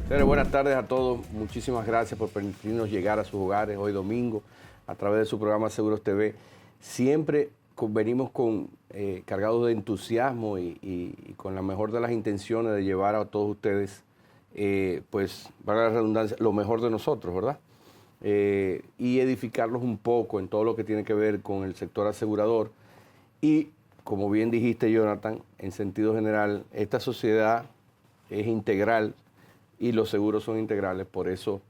Señores, buenas tardes a todos. Muchísimas gracias por permitirnos llegar a sus hogares hoy domingo a través de su programa Seguros TV. Siempre venimos cargados de entusiasmo y con la mejor de las intenciones de llevar a todos ustedes, pues, para la redundancia, lo mejor de nosotros, ¿verdad? Y edificarlos un poco en todo lo que tiene que ver con el sector asegurador. Y, como bien dijiste, Jonathan, en sentido general, esta sociedad es integral y los seguros son integrales, por eso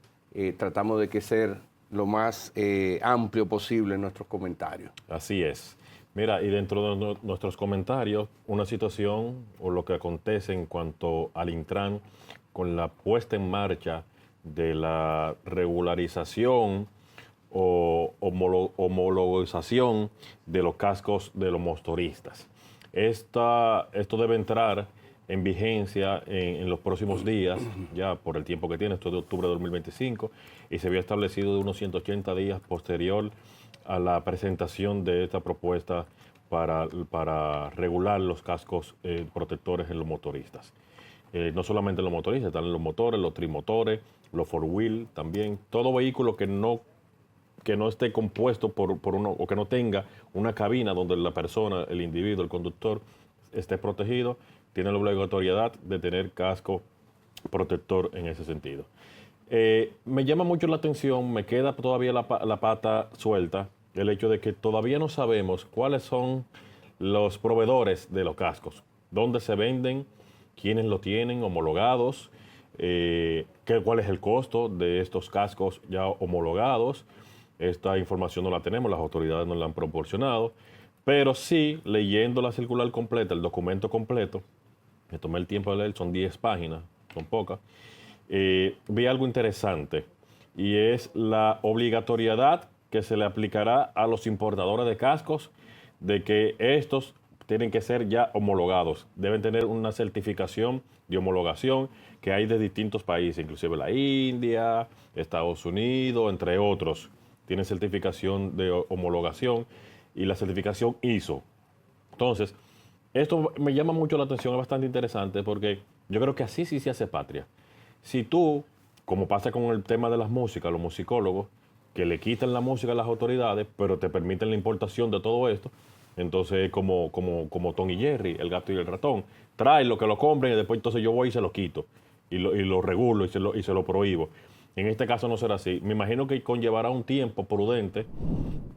tratamos de que ser lo más amplio posible en nuestros comentarios. Así es. Mira, y dentro de nuestros comentarios, una situación o lo que acontece en cuanto al Intran con la puesta en marcha de la regularización o homologización de los cascos de los motoristas. Esto debe entrar en vigencia en los próximos días, ya por el tiempo que tiene, esto es de octubre de 2025, y se había establecido de unos 180 días posterior a la presentación de esta propuesta para regular los cascos protectores en los motoristas. No solamente los motoristas, están los motores, los trimotores, los four-wheel también, todo vehículo que no esté compuesto por uno, o que no tenga una cabina donde la persona, el individuo, el conductor, esté protegido, tiene la obligatoriedad de tener casco protector en ese sentido. Me llama mucho la atención, me queda todavía la pata suelta, el hecho de que todavía no sabemos cuáles son los proveedores de los cascos, dónde se venden, quiénes lo tienen homologados, cuál es el costo de estos cascos ya homologados. Esta información no la tenemos, las autoridades nos la han proporcionado, pero sí, leyendo la circular completa, el documento completo, me tomé el tiempo de leer, son 10 páginas, son pocas, vi algo interesante y es la obligatoriedad que se le aplicará a los importadores de cascos de que estos tienen que ser ya homologados, deben tener una certificación de homologación que hay de distintos países, inclusive la India, Estados Unidos, entre otros, tienen certificación de homologación y la certificación ISO. Entonces, esto me llama mucho la atención, es bastante interesante porque yo creo que así sí se hace patria. Si tú, como pasa con el tema de las músicas, los musicólogos, que le quitan la música a las autoridades, pero te permiten la importación de todo esto, entonces como Tom y Jerry, el gato y el ratón, trae lo que lo compren y después entonces yo voy y se lo quito y lo regulo y se lo prohíbo. En este caso no será así. Me imagino que conllevará un tiempo prudente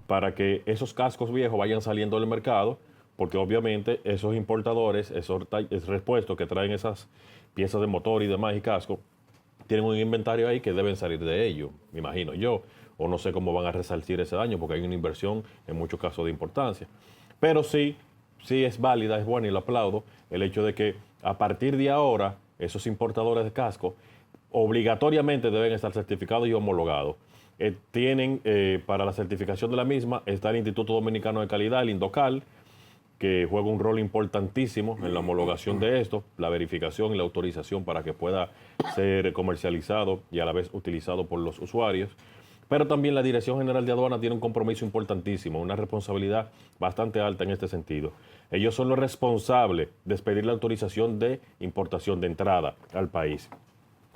para que esos cascos viejos vayan saliendo del mercado, porque obviamente esos importadores, esos repuestos que traen esas piezas de motor y demás y casco, tienen un inventario ahí que deben salir de ellos, me imagino yo, o no sé cómo van a resarcir ese daño, porque hay una inversión en muchos casos de importancia. Pero sí es válida, es buena y lo aplaudo, el hecho de que a partir de ahora, esos importadores de casco obligatoriamente deben estar certificados y homologados. Tienen para la certificación de la misma está el Instituto Dominicano de Calidad, el INDOCAL, que juega un rol importantísimo en la homologación de esto, la verificación y la autorización para que pueda ser comercializado y a la vez utilizado por los usuarios. Pero también la Dirección General de Aduanas tiene un compromiso importantísimo, una responsabilidad bastante alta en este sentido. Ellos son los responsables de expedir la autorización de importación de entrada al país.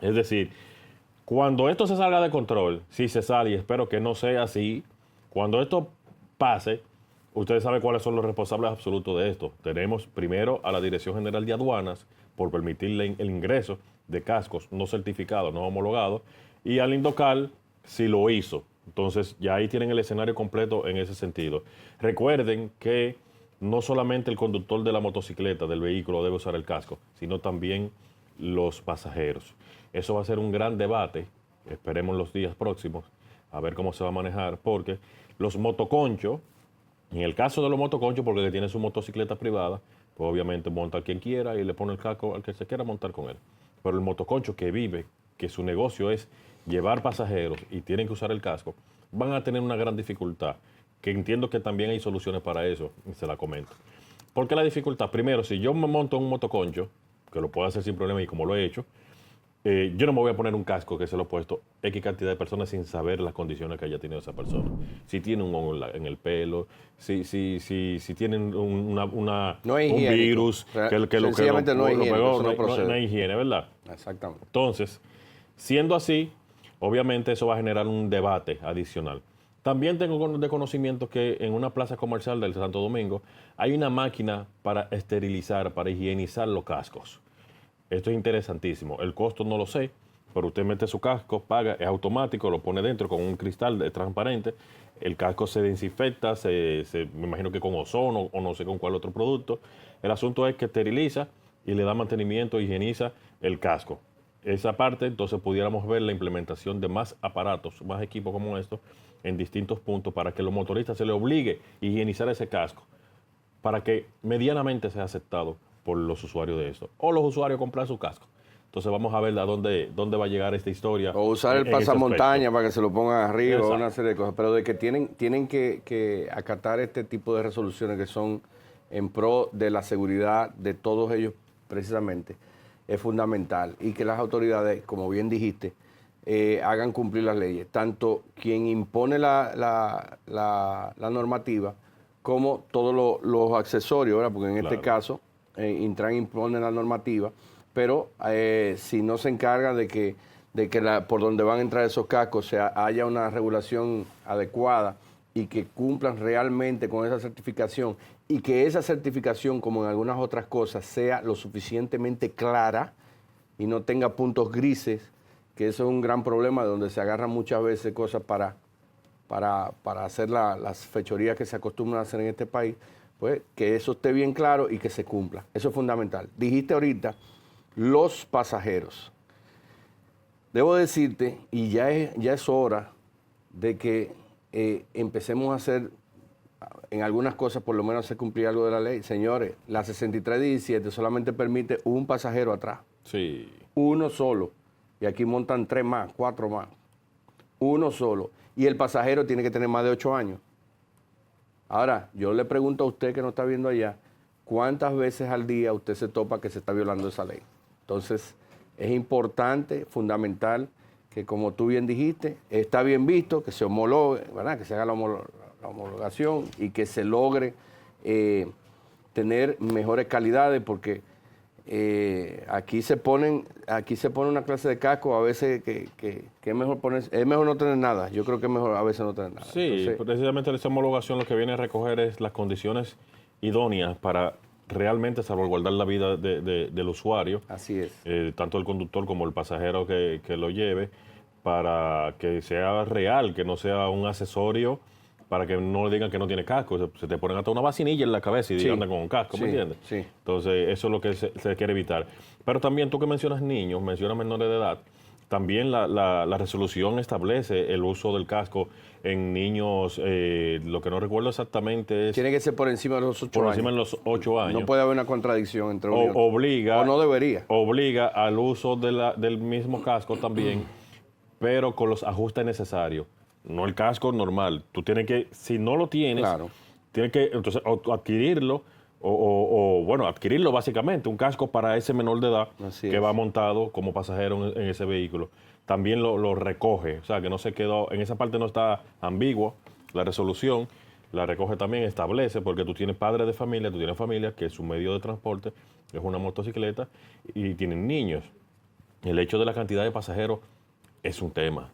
Es decir, cuando esto se salga de control, si se sale, y espero que no sea así, cuando esto pase, ustedes saben cuáles son los responsables absolutos de esto. Tenemos primero a la Dirección General de Aduanas por permitirle el ingreso de cascos no certificados, no homologados, y al Indocal si lo hizo. Entonces ya ahí tienen el escenario completo en ese sentido. Recuerden que no solamente el conductor de la motocicleta, del vehículo, debe usar el casco, sino también los pasajeros. Eso va a ser un gran debate, esperemos los días próximos, a ver cómo se va a manejar, porque los motoconchos, en el caso de los motoconchos, porque tiene su motocicleta privada, pues obviamente monta a quien quiera y le pone el casco al que se quiera montar con él. Pero el motoconcho que vive, que su negocio es llevar pasajeros y tienen que usar el casco, van a tener una gran dificultad, que entiendo que también hay soluciones para eso, y se la comento. ¿Por qué la dificultad? Primero, si yo me monto en un motoconcho, que lo puedo hacer sin problema y como lo he hecho, yo no me voy a poner un casco que se lo he puesto X cantidad de personas sin saber las condiciones que haya tenido esa persona. Si tiene un hongo en el pelo, si tienen No es un higiénico. virus que lo Sencillamente no es higiénico, pegó, eso no procede. no hay higiene, ¿verdad? Exactamente. Entonces, Siendo así, obviamente eso va a generar un debate adicional. También tengo de conocimiento que en una plaza comercial del Santo Domingo hay una máquina para esterilizar, para higienizar los cascos. Esto es interesantísimo. El costo no lo sé, pero usted mete su casco, paga, es automático, lo pone dentro con un cristal transparente, el casco se desinfecta, me imagino que con ozono o no sé con cuál otro producto. El asunto es que esteriliza y le da mantenimiento, higieniza el casco. Esa parte, entonces pudiéramos ver la implementación de más aparatos, más equipos como estos en distintos puntos para que los motoristas se les obligue a higienizar ese casco, para que medianamente sea aceptado por los usuarios de esto. O los usuarios comprar su casco. Entonces vamos a ver a dónde va a llegar esta historia. O usar el pasamontaña para que se lo pongan arriba, o una serie de cosas. Pero de que tienen que acatar este tipo de resoluciones que son en pro de la seguridad de todos ellos precisamente, es fundamental. Y que las autoridades, como bien dijiste, hagan cumplir las leyes. Tanto quien impone la normativa como todos los accesorios, ¿verdad? Porque en este caso Intran impone la normativa, pero si no se encarga de que por donde van a entrar esos cascos haya una regulación adecuada y que cumplan realmente con esa certificación, y que esa certificación, como en algunas otras cosas, sea lo suficientemente clara y no tenga puntos grises, que eso es un gran problema, de donde se agarran muchas veces cosas para hacer las fechorías que se acostumbran a hacer en este país, pues que eso esté bien claro y que se cumpla. Eso es fundamental. Dijiste ahorita los pasajeros. Debo decirte, y ya es hora de que empecemos a hacer, en algunas cosas por lo menos hacer cumplir algo de la ley. Señores, la 6317 solamente permite un pasajero atrás. Sí. Uno solo. Y aquí montan 3 más, 4 más. Uno solo. Y el pasajero tiene que tener más de 8 años. Ahora, yo le pregunto a usted que nos está viendo allá, ¿cuántas veces al día usted se topa que se está violando esa ley? Entonces, es importante, fundamental, que como tú bien dijiste, está bien visto, que se homologue, ¿verdad? Que se haga la homologación y que se logre tener mejores calidades, porque aquí se pone una clase de casco a veces que es mejor es mejor no tener nada. Yo creo que es mejor a veces no tener nada. Sí, entonces, precisamente esa homologación lo que viene a recoger es las condiciones idóneas para realmente salvaguardar la vida del usuario. Así es. Tanto el conductor como el pasajero que lo lleve, para que sea real, que no sea un accesorio, para que no le digan que no tiene casco. Se te ponen hasta una vacinilla en la cabeza y andan con un casco, ¿me entiendes? Sí. Entonces, eso es lo que se quiere evitar. Pero también tú que mencionas niños, mencionas menores de edad, también la resolución establece el uso del casco en niños, lo que no recuerdo exactamente es... Tiene que ser por encima de los 8 años. Por encima de los 8 años. No puede haber una contradicción entre uno y otro. Obliga... O no debería. Obliga al uso del mismo casco también, pero con los ajustes necesarios. No el casco normal. Tú tienes que, si no lo tienes, Claro. tienes que entonces adquirirlo, bueno, adquirirlo básicamente, un casco para ese menor de edad que va montado como pasajero en ese vehículo. También lo recoge, o sea, que no se quedó, en esa parte no está ambiguo la resolución, la recoge también, establece, porque tú tienes padres de familia, tú tienes familia que su medio de transporte es una motocicleta y tienen niños. El hecho de la cantidad de pasajeros es un tema.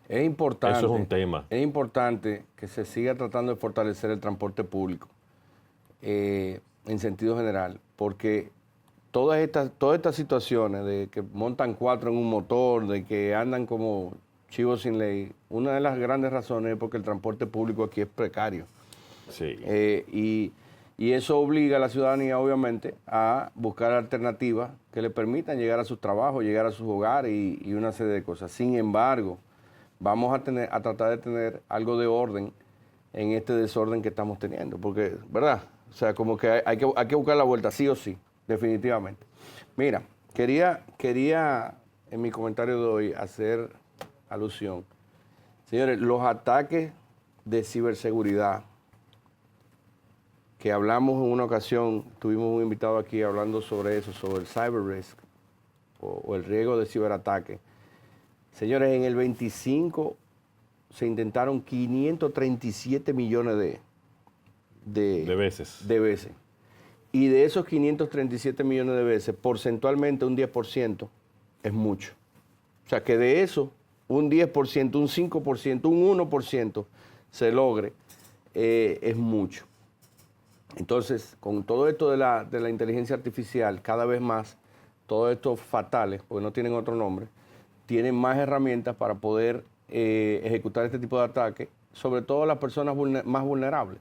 Es importante. Eso es un tema. Es importante que se siga tratando de fortalecer el transporte público en sentido general, porque todas estas situaciones de que montan 4 en un motor, de que andan como chivos sin ley, una de las grandes razones es porque el transporte público aquí es precario. Sí. Y eso obliga a la ciudadanía, obviamente, a buscar alternativas que le permitan llegar a sus trabajos, llegar a sus hogares y una serie de cosas. Sin embargo, vamos a tratar de tener algo de orden en este desorden que estamos teniendo, porque, ¿verdad? O sea, como que hay que buscar la vuelta, sí o sí, definitivamente. Mira, quería en mi comentario de hoy hacer alusión. Señores, los ataques de ciberseguridad, que hablamos en una ocasión, tuvimos un invitado aquí hablando sobre eso, sobre el cyber risk o el riesgo de ciberataque. Señores, en el 25 se intentaron 537 millones de veces. Y de esos 537 millones de veces, porcentualmente un 10% es mucho. sea, que de eso un 10%, un 5%, un 1% se logre, es mucho. Entonces, con todo esto de la inteligencia artificial, cada vez más, todos estos fatales, porque no tienen otro nombre, tienen más herramientas para poder ejecutar este tipo de ataques, sobre todo las personas más vulnerables.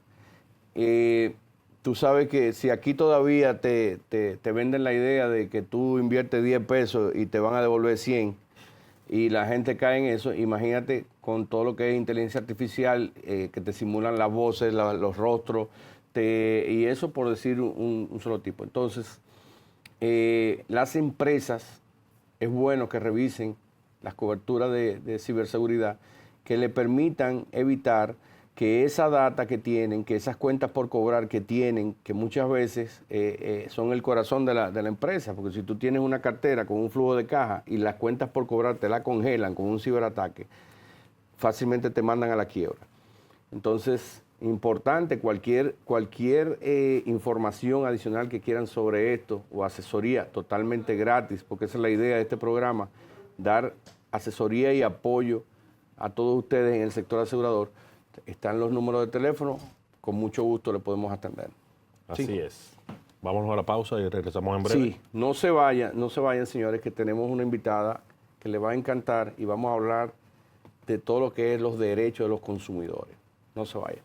Tú sabes que si aquí todavía te venden la idea de que tú inviertes 10 pesos y te van a devolver 100 y la gente cae en eso, imagínate con todo lo que es inteligencia artificial, que te simulan las voces, los rostros, y eso por decir un solo tipo. Entonces, las empresas, es bueno que revisen las coberturas de ciberseguridad que le permitan evitar que esa data que tienen, que esas cuentas por cobrar que tienen, que muchas veces son el corazón de la empresa, porque si tú tienes una cartera con un flujo de caja y las cuentas por cobrar te la congelan con un ciberataque, fácilmente te mandan a la quiebra. Entonces, importante, cualquier información adicional que quieran sobre esto o asesoría totalmente gratis, porque esa es la idea de este programa, dar asesoría y apoyo a todos ustedes en el sector asegurador. Están los números de teléfono, con mucho gusto le podemos atender. Así es. Vámonos a la pausa y regresamos en breve. Sí, no se vayan, señores, que tenemos una invitada que les va a encantar y vamos a hablar de todo lo que es los derechos de los consumidores. No se vayan.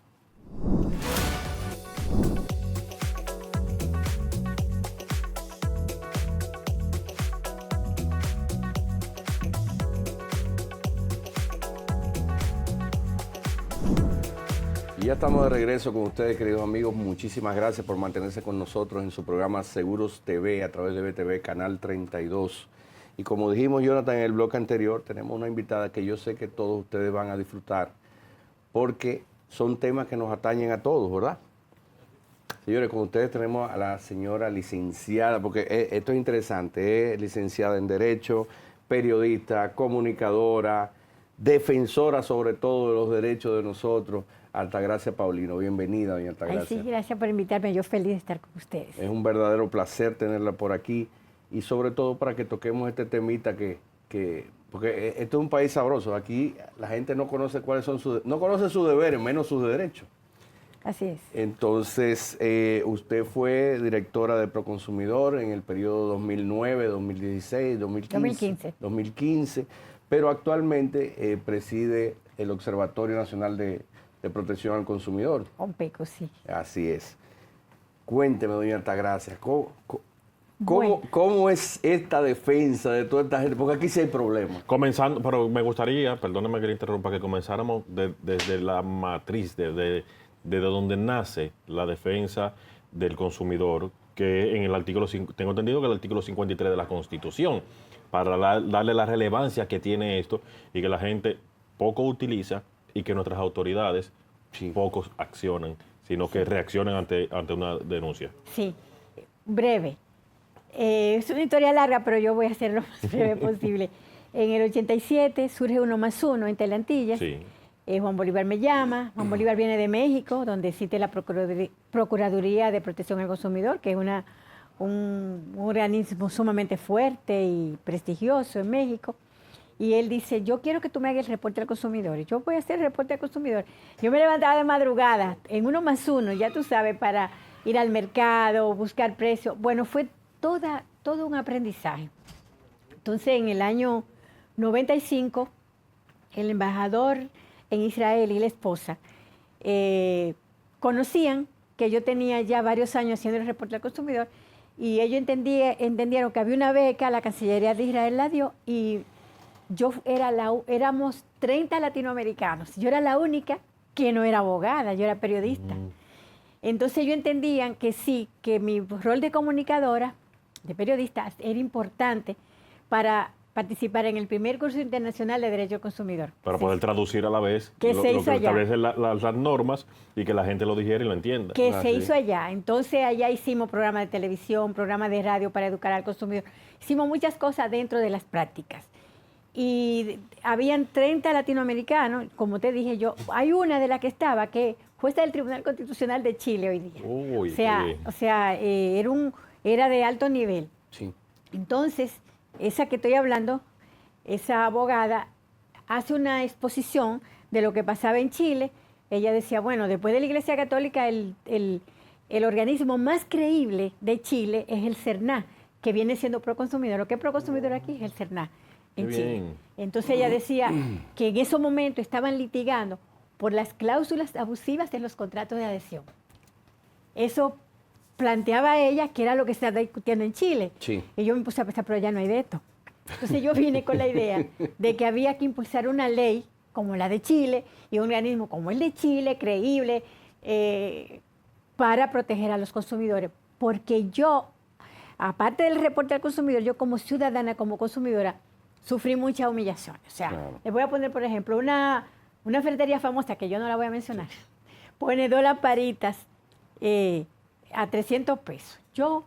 Y ya estamos de regreso con ustedes, queridos amigos. Muchísimas gracias por mantenerse con nosotros en su programa Seguros TV a través de BTV, Canal 32. Y como dijimos, Jonathan, en el bloque anterior, tenemos una invitada que yo sé que todos ustedes van a disfrutar, porque son temas que nos atañen a todos, ¿verdad? Señores, con ustedes tenemos a la señora licenciada, porque esto es interesante, es licenciada en Derecho, periodista, comunicadora, defensora sobre todo de los derechos de nosotros, Altagracia Paulino. Bienvenida, doña Altagracia. Ay, sí, gracias por invitarme. Yo feliz de estar con ustedes. Es un verdadero placer tenerla por aquí y sobre todo para que toquemos este temita porque esto es un país sabroso. Aquí la gente no conoce no conoce sus deberes, menos sus derechos. Así es. Entonces, usted fue directora de Proconsumidor en el periodo 2009, 2016, 2015, pero actualmente preside el Observatorio Nacional de Protección al Consumidor. ONPECO, sí. Así es. Cuénteme, doña Altagracia, Bueno. ¿cómo es esta defensa de toda esta gente? Porque aquí sí hay problemas. Comenzando, pero me gustaría, perdóneme que le interrumpa, que comenzáramos desde la matriz, desde donde nace la defensa del consumidor, que en el artículo, tengo entendido que el artículo 53 de la Constitución, para darle la relevancia que tiene esto y que la gente poco utiliza y que nuestras autoridades pocos accionan, sino que reaccionan ante una denuncia. Sí, breve. Es una historia larga, pero yo voy a hacer lo más breve posible. En el 87 surge 1+1 en Telantillas. Sí. Juan Bolívar me llama. Juan Bolívar viene de México, donde existe la Procuraduría de Protección al Consumidor, que es un organismo sumamente fuerte y prestigioso en México. Y él dice, yo quiero que tú me hagas el reporte al consumidor. Y yo voy a hacer el reporte al consumidor. Yo me levantaba de madrugada, en 1+1, ya tú sabes, para ir al mercado, buscar precios. Bueno, fue todo un aprendizaje. Entonces, en el año 95, el embajador en Israel y la esposa conocían que yo tenía ya varios años haciendo el reporte al consumidor y ellos entendieron que había una beca, la Cancillería de Israel la dio y éramos 30 latinoamericanos. Yo era la única que no era abogada, yo era periodista. Entonces ellos entendían que sí, que mi rol de comunicadora, de periodista, era importante para participar en el primer curso internacional de Derecho al Consumidor. Para poder traducir a la vez que lo que establecen las normas y que la gente lo digiera y lo entienda. Que se hizo allá. Entonces allá hicimos programas de televisión, programas de radio para educar al consumidor. Hicimos muchas cosas dentro de las prácticas. Y habían 30 latinoamericanos, como te dije yo, hay una de las que estaba, que jueza del Tribunal Constitucional de Chile hoy día. Uy, era de alto nivel. Sí. Entonces, esa que estoy hablando, esa abogada hace una exposición de lo que pasaba en Chile. Ella decía, bueno, después de la Iglesia Católica, el organismo más creíble de Chile es el CERNA, que viene siendo Proconsumidor. Lo que es Proconsumidor aquí es el CERNA en Qué Chile. bien. Entonces ella decía que en esos momentos estaban litigando por las cláusulas abusivas de los contratos de adhesión. Eso planteaba ella que era lo que se estaba discutiendo en Chile. Sí. Y yo me puse a pensar, pero ya no hay de esto. Entonces yo vine con la idea de que había que impulsar una ley como la de Chile y un organismo como el de Chile, creíble, para proteger a los consumidores. Porque yo, aparte del reporte al consumidor, yo como ciudadana, como consumidora, sufrí mucha humillación. O sea, Claro. les voy a poner, por ejemplo, una ferretería famosa, que yo no la voy a mencionar, pone 2 lamparitas a 300 pesos. Yo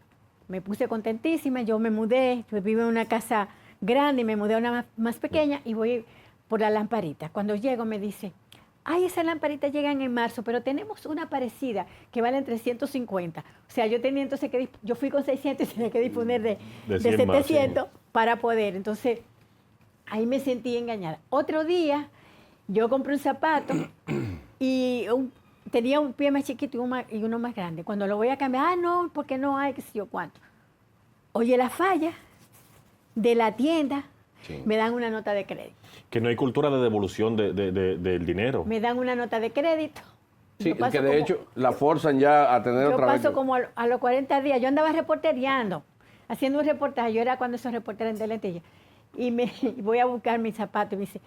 me puse contentísima, yo me mudé, yo vivo en una casa grande y me mudé a una más pequeña y voy por la lamparita. Cuando llego me dice, ay, esas lamparitas llegan en marzo, pero tenemos una parecida que vale 350. O sea, yo tenía entonces que, yo fui con 600 y tenía que disponer de 100 más, 700 para poder. Entonces, ahí me sentí engañada. Otro día, yo compré un zapato y tenía un pie más chiquito y uno más grande. Cuando lo voy a cambiar, no, porque no hay, qué sé yo cuánto. Oye, la falla de la tienda, Sí. me dan una nota de crédito. Que no hay cultura de devolución del dinero. Me dan una nota de crédito. Sí, Yo paso que de como- hecho la forzan ya a tener yo otra vez. paso como a los 40 días. Yo andaba reportereando, haciendo un reportaje. Yo era cuando esos reporteros en Teletilla. Y voy a buscar mi zapato y me dice,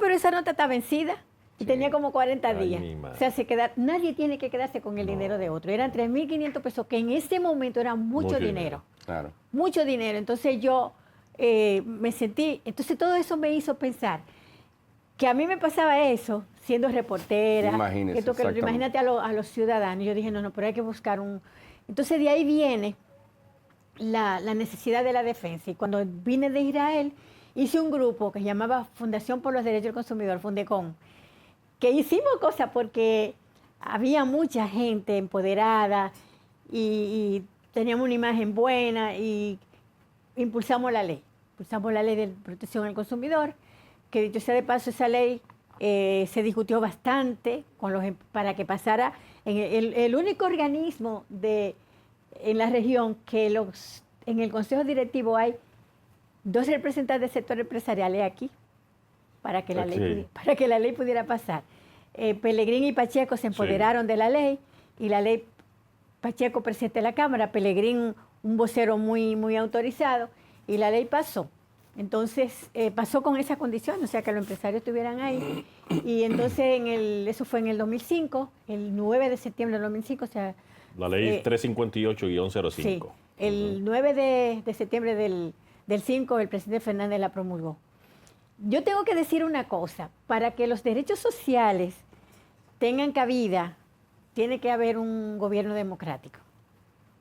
pero esa nota está vencida. Y Sí. tenía como 40 Ay, días. mi madre. O sea, nadie tiene que quedarse con el dinero de otro. Eran 3.500 pesos, que en ese momento era mucho dinero. Claro. Mucho dinero. Entonces yo me sentí, entonces todo eso me hizo pensar que a mí me pasaba eso, siendo reportera, Imagínese, esto que lo otro. exactamente. Imagínate a los ciudadanos. Yo dije, no, pero hay que buscar un... Entonces de ahí viene la necesidad de la defensa. Y cuando vine de Israel, hice un grupo que se llamaba Fundación por los Derechos del Consumidor, Fundecon, que hicimos cosas porque había mucha gente empoderada y teníamos una imagen buena y impulsamos la ley. Impulsamos la ley de protección al consumidor, que dicho sea de paso, esa ley se discutió bastante para que pasara en el único organismo en la región que en el Consejo Directivo hay 2 representantes del sector empresarial aquí para que la ley pudiera pasar. Pellegrín y Pacheco se empoderaron de la ley y la ley, Pacheco presidente de la Cámara, Pellegrín un vocero muy, muy autorizado, y la ley pasó. Entonces, pasó con esa condición, o sea, que los empresarios estuvieran ahí. Y entonces, eso fue en el 2005, el 9 de septiembre del 2005, o sea... La ley 358-05. Sí, el 9 de septiembre del 5, el presidente Fernández la promulgó. Yo tengo que decir una cosa, para que los derechos sociales tengan cabida, tiene que haber un gobierno democrático,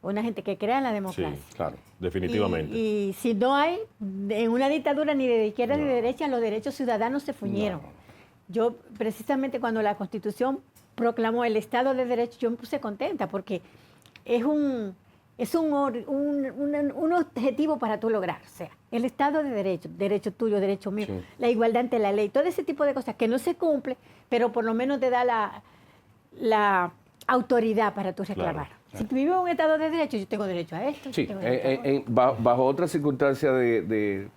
una gente que crea en la democracia. Sí, Claro. definitivamente. Y si no hay, en una dictadura ni de izquierda ni de derecha, los derechos ciudadanos se fuñeron. No. Yo, precisamente cuando la Constitución proclamó el Estado de Derecho, yo me puse contenta porque es un objetivo para tú lograr. O sea, el Estado de Derecho, derecho tuyo, derecho mío, Sí. la igualdad ante la ley, todo ese tipo de cosas que no se cumple, pero por lo menos te da la autoridad para tú reclamar. Claro. Si vivo en un Estado de Derecho, yo tengo derecho a esto. Sí, yo tengo derecho a otro. bajo otras circunstancias de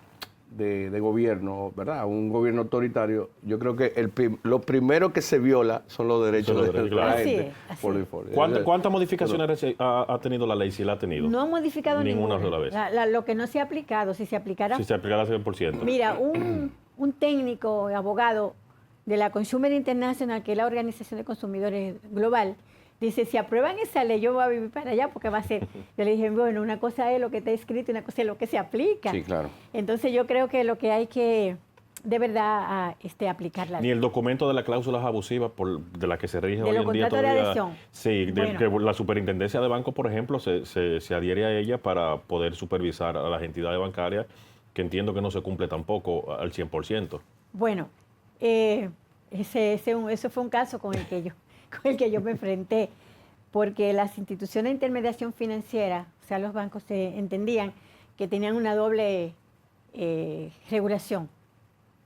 gobierno, ¿verdad? Un gobierno autoritario, yo creo que lo primero que se viola son los derechos Son los de derechos, la claro. Así gente. es, así por es. default. ¿Cuántas modificaciones ha tenido la ley, si la ha tenido? No ha modificado Ninguna ninguna. sola vez. Lo que no se ha aplicado, si se aplicara... Si se aplicara al 100%. Mira, un técnico, abogado de la Consumer International, que es la Organización de Consumidores Global, dice, si aprueban esa ley, yo voy a vivir para allá porque va a ser... Yo le dije, bueno, una cosa es lo que está escrito y una cosa es lo que se aplica. Sí, claro. Entonces yo creo que lo que hay que, de verdad, aplicar la Ni ley. el documento de las cláusulas abusivas de la que se rige De hoy los en día contratos de todavía. adhesión. Sí, Bueno. que la superintendencia de banco, por ejemplo, se adhiere a ella para poder supervisar a las entidades bancarias, que entiendo que no se cumple tampoco al 100%. Bueno, eso fue un caso con el que yo me enfrenté, porque las instituciones de intermediación financiera, o sea, los bancos, se entendían que tenían una doble regulación.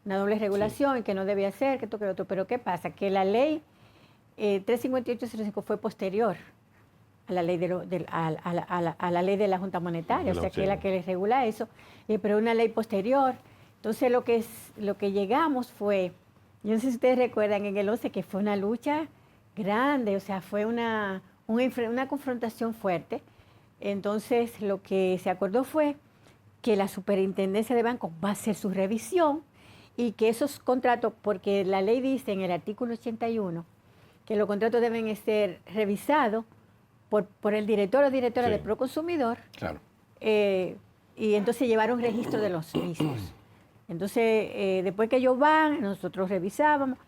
una doble regulación y que no debía ser, que esto, que lo otro. Pero ¿qué pasa? Que la ley 35805 fue posterior a la ley a la ley de la Junta Monetaria, o sea, que es la que les regula eso, pero una ley posterior. Entonces lo que llegamos fue, yo no sé si ustedes recuerdan en el 11 que fue una lucha grande, o sea, fue una confrontación fuerte. Entonces lo que se acordó fue que la Superintendencia de Bancos va a hacer su revisión y que esos contratos, porque la ley dice en el artículo 81 que los contratos deben ser revisados por el director o directora de Proconsumidor. Claro. Y entonces llevar un registro de los mismos. Entonces, después que ellos van, nosotros revisábamos.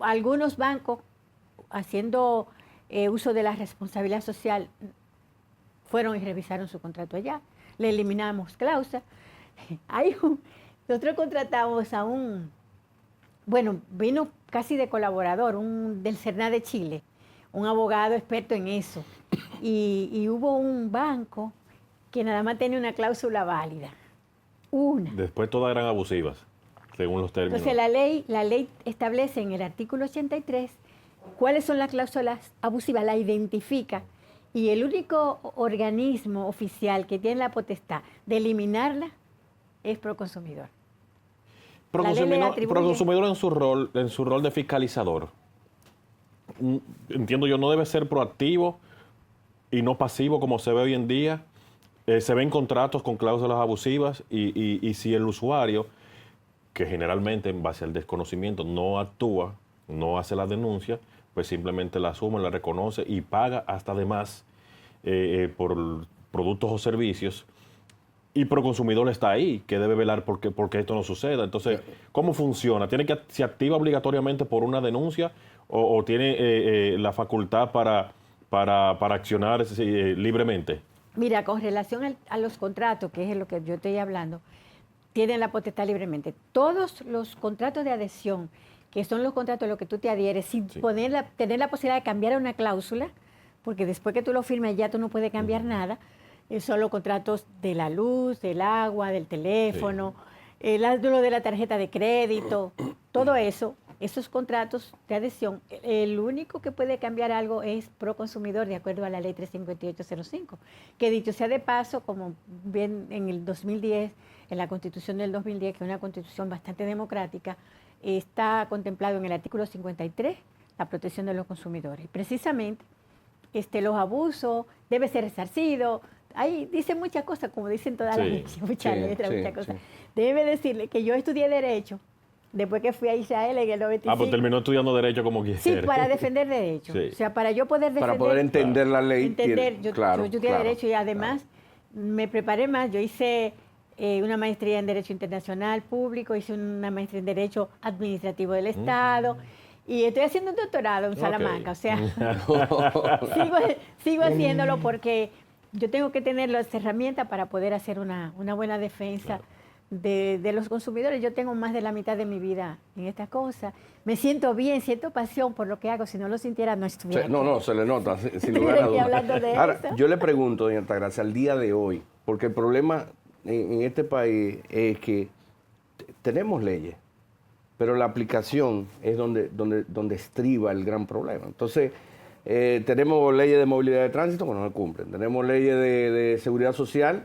Algunos bancos, haciendo uso de la responsabilidad social, fueron y revisaron su contrato allá. Le eliminamos cláusula. Nosotros contratamos a vino casi de colaborador, del CERNA de Chile, un abogado experto en eso. Y hubo un banco que nada más tenía una cláusula válida. Una. Después todas eran abusivas, según los términos. Entonces la ley establece en el artículo 83 cuáles son las cláusulas abusivas, la identifica. Y el único organismo oficial que tiene la potestad de eliminarla es Proconsumidor. Proconsumidor en su rol de fiscalizador. Entiendo yo, no debe ser proactivo y no pasivo como se ve hoy en día. Se ven contratos con cláusulas abusivas y si el usuario, que generalmente en base al desconocimiento no actúa, no hace la denuncia, pues simplemente la asume, la reconoce y paga hasta de más por productos o servicios. Y Proconsumidor está ahí, que debe velar porque esto no suceda. Entonces, ¿cómo funciona? ¿Se activa obligatoriamente por una denuncia o tiene la facultad para accionar libremente? Mira, con relación a los contratos, que es lo que yo estoy hablando, tienen la potestad libremente. Todos los contratos de adhesión, que son los contratos a los que tú te adhieres, sin tener la posibilidad de cambiar una cláusula, porque después que tú lo firmes ya tú no puedes cambiar nada, son los contratos de la luz, del agua, del teléfono, lo de la tarjeta de crédito, todo eso. Esos contratos de adhesión, el único que puede cambiar algo es Proconsumidor, de acuerdo a la ley 35805, que dicho sea de paso, como bien en el 2010, en la Constitución del 2010, que es una constitución bastante democrática, está contemplado en el artículo 53 la protección de los consumidores. Precisamente, los abusos debe ser resarcido. Ahí dice muchas cosas, como dicen todas las leyes, muchas letras, muchas cosas. Debe decirle que yo estudié Derecho, después que fui a Israel en el 95. Pues terminó estudiando Derecho como quiere. Sí, para defender Derecho. O sea, para yo poder defender... Para poder entender la ley. Yo estudié Derecho y además me preparé más. Yo hice una maestría en Derecho Internacional Público, hice una maestría en Derecho Administrativo del Estado y estoy haciendo un doctorado en Salamanca. O sea, sigo haciéndolo porque yo tengo que tener las herramientas para poder hacer una buena defensa de los consumidores. Yo tengo más de la mitad de mi vida en estas cosas. Me siento bien, siento pasión por lo que hago. Si no lo sintiera, no estuviera No, se le nota, sin lugar a dudas. Ahora, yo le pregunto, doña Altagracia, al día de hoy, porque el problema en este país es que tenemos leyes, pero la aplicación es donde estriba el gran problema. Entonces, tenemos leyes de movilidad de tránsito que no se cumplen. Tenemos leyes de seguridad social